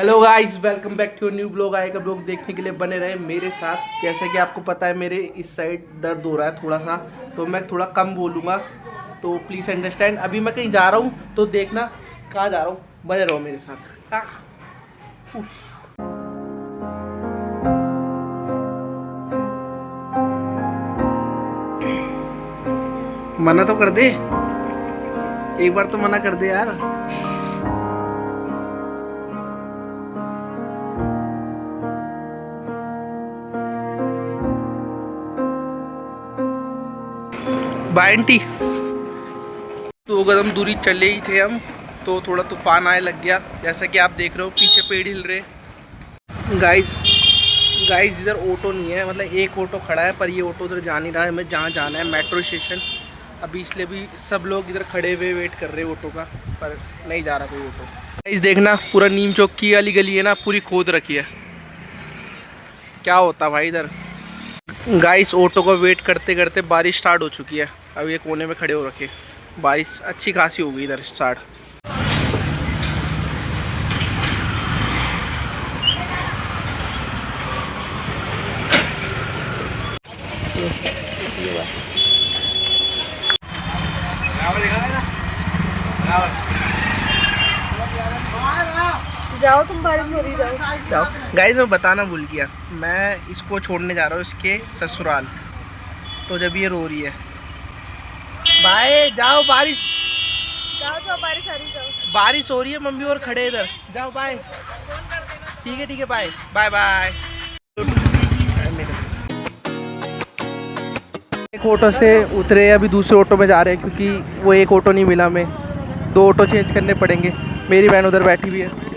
Hello guys, welcome back to new blog. आएगा blog देखने के लिए बने रहे मेरे साथ। जैसे कि आपको पता है मेरे इस साइड दर्द हो रहा है थोड़ा सा, तो मैं थोड़ा कम बोलूँगा, तो प्लीज़ अंडरस्टैंड। अभी मैं कहीं जा रहा हूँ तो देखना कहाँ जा रहा हूँ, बने रहो मेरे साथ। मना तो कर दे, एक बार तो मना कर दे यार। Bye aunty. 2 कदम दूरी चले ही थे हम तो थोड़ा तूफान आने लग गया। जैसा कि आप देख रहे हो पीछे पेड़ हिल रहे। गाइस इधर ऑटो नहीं है, मतलब एक ऑटो खड़ा है, पर ये ऑटो उधर जा नहीं रहा है। हमें जहाँ जाना है मेट्रो स्टेशन, अभी इसलिए भी सब लोग इधर खड़े हुए वेट कर रहे हैं ऑटो का, पर नहीं जा रहा कोई ऑटो। गाइस देखना, पूरा नीम चौक की वाली गली है ना, पूरी खोद रखी है। क्या होता भाई इधर। गाइस ऑटो का वेट करते करते बारिश स्टार्ट हो चुकी है। अब ये कोने में खड़े हो रखे, बारिश अच्छी खासी हो गई इधर स्टार्ट। जाओ तुम, बारिश हो रही, जाओ। गाइस मैं बताना भूल गया, मैं इसको छोड़ने जा रहा हूँ इसके ससुराल, तो जब ये रो रही है। बाय, जाओ बारिश, जाओ बारिश आ रही, जाओ। बारिश हो रही है, मम्मी और खड़े इधर, जाओ बाय। ठीक है बाय बाय बाय। एक ऑटो से उतरे, अभी दूसरे ऑटो में जा रहे हैं क्योंकि वो एक ऑटो नहीं मिला हमें, 2 ऑटो चेंज करने पड़ेंगे। मेरी बहन उधर बैठी हुई है।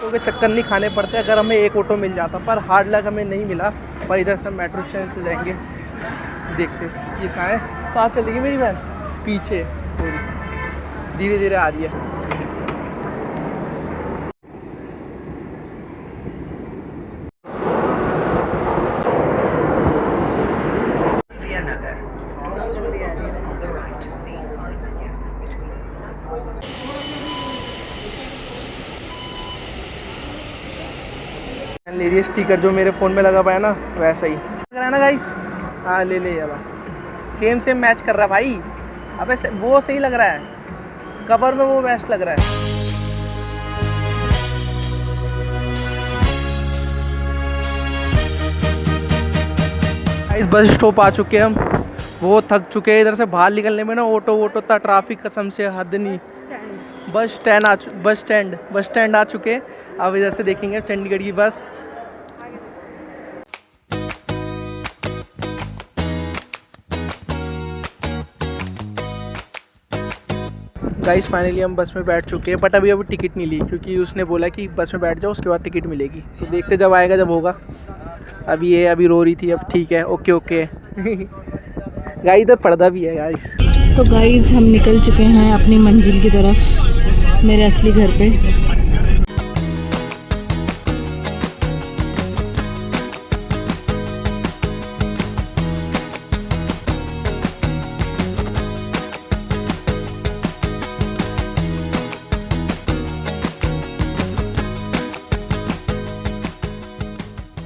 के चक्कर नहीं खाने पड़ते अगर हमें एक ऑटो मिल जाता, पर हार्ड लक हमें नहीं मिला। पर इधर से मेट्रो स्टेशन से जाएंगे, देखते ये कहाँ है। कहाँ चलेगी मेरी बहन, पीछे धीरे धीरे आ रही है। ले रही है स्टिकर जो मेरे फ़ोन में लगा पाया ना, वैसा ही लग रहा है ना गाइस। हाँ ले यार, सेम मैच कर रहा है भाई। अबे वो सही लग रहा है, कवर में वो बेस्ट लग रहा है। गाइस बस स्टॉप आ चुके हैं हम, वो थक चुके हैं। इधर से बाहर निकलने में ना ऑटो था, ट्रैफिक कसम से हद नहीं। बस स्टैंड आ चुके हैं। अब इधर से देखेंगे चंडीगढ़ की बस। गाइस फाइनली हम बस में बैठ चुके हैं, बट अभी टिकट नहीं ली क्योंकि उसने बोला कि बस में बैठ जाओ उसके बाद टिकट मिलेगी। तो देखते जब आएगा जब होगा। अभी रो रही थी, अब ठीक है, ओके। गाइस इधर पर्दा भी है गाइस। तो गाइस हम निकल चुके हैं अपनी मंजिल की तरफ, मेरे असली घर पे।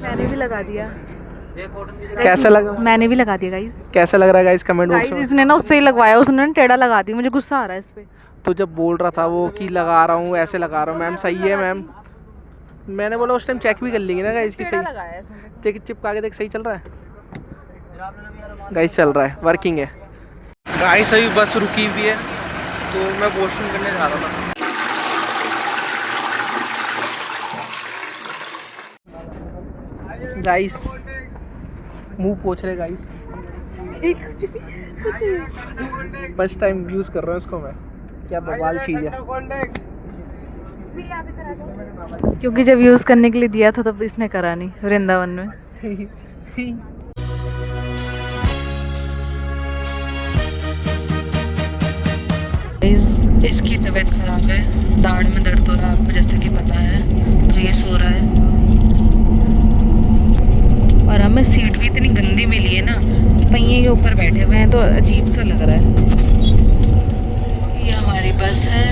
मैंने भी लगा दिया। कैसा लगा? मैंने भी लगा दिया गाइस। कैसा लग रहा है गाइस कमेंट बॉक्स में। इसने ना उससे ही लगवाया, उसने ना टेढ़ा लगा दिया, मुझे गुस्सा आ रहा है इस पे। तो जब बोल रहा था वो कि लगा रहा हूँ ऐसे लगा रहा हूँ, मैम सही है मैम। मैंने बोला उस टाइम चेक भी कर लेंगे ना गाइस की सही। चेक चिपका के देख, सही चल रहा है गाइस, चल रहा है, वर्किंग है गाइस। अभी बस रुकी हुई है तो मैं वॉशरूम करने जा रहा था। गाइस मुंह पोछ रहे गाइस। फर्स्ट टाइम यूज़ कर रहा हूँ इसको मैं, क्या बवाल चीज़ है। क्योंकि जब यूज़ करने के लिए दिया था तब इसने करा नहीं, वृंदावन में। इसकी तबीयत खराब है, दाढ़ में दर्द हो रहा है आपको जैसा कि पता है, तो ये सो रहा है। और हमें सीट भी इतनी गंदी मिली है ना, पहिए के ऊपर बैठे हुए हैं तो अजीब सा लग रहा है। ये हमारी बस है।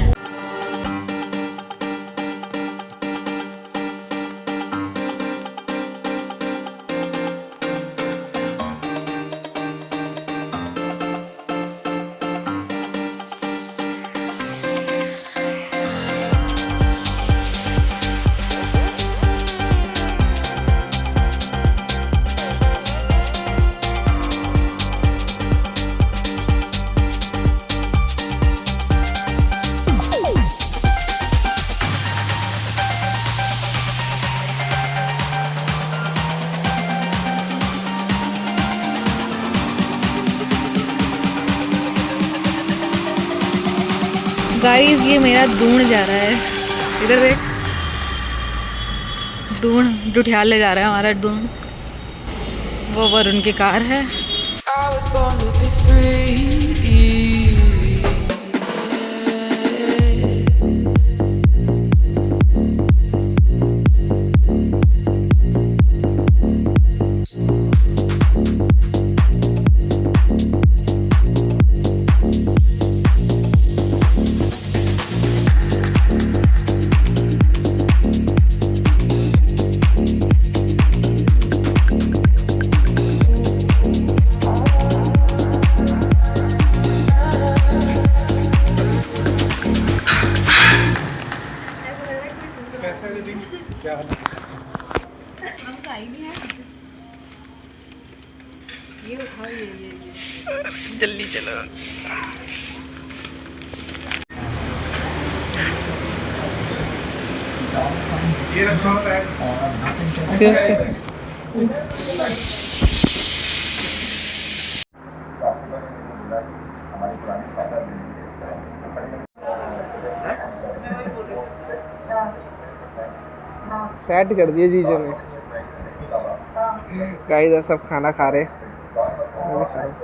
गाइस ये मेरा दून जा रहा है, इधर देख, दून डुठियाल ले जा रहा है हमारा दून। वो वरुण की कार है। I was born to be free. जल्दी चलो। सेट कर दिए जीजो ने। गाइस सब खाना खा रहे, मैं भी खा रहा हूँ।